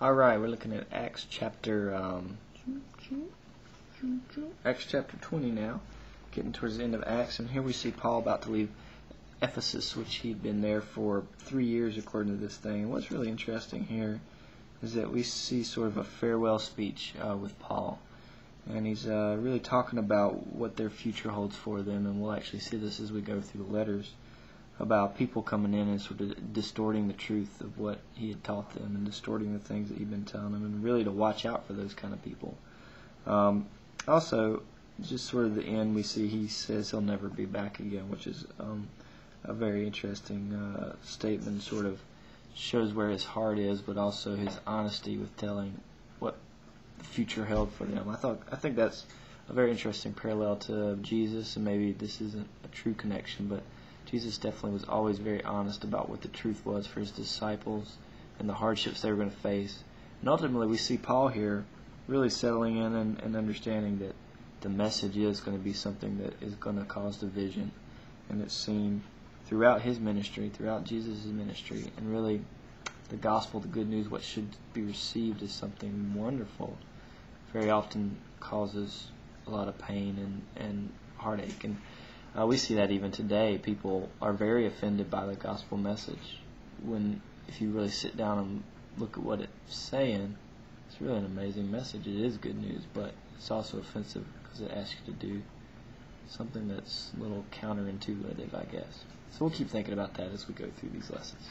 Alright, we're looking at Acts chapter 20 now, getting towards the end of Acts, and here we see Paul about to leave Ephesus, which he'd been there for 3 years according to this thing. And what's really interesting here is that we see sort of a farewell speech with Paul, and he's really talking about what their future holds for them, and we'll actually see this as we go through the letters, about people coming in and sort of distorting the truth of what he had taught them and distorting the things that he'd been telling them, and really to watch out for those kind of people. Also, just sort of the end, we see he says he'll never be back again, which is a very interesting statement, sort of shows where his heart is, but also his honesty with telling what the future held for them. I think that's a very interesting parallel to Jesus, and maybe this isn't a true connection, but Jesus definitely was always very honest about what the truth was for his disciples and the hardships they were going to face. And ultimately we see Paul here really settling in and understanding that the message is going to be something that is going to cause division. And it's seen throughout his ministry, throughout Jesus' ministry. And really the gospel, the good news, what should be received as something wonderful, very often causes a lot of pain and heartache. And we see that even today. People are very offended by the gospel message, when if you really sit down and look at what it's saying, it's really an amazing message. It is good news, but it's also offensive because it asks you to do something that's a little counterintuitive, I guess. So we'll keep thinking about that as we go through these lessons.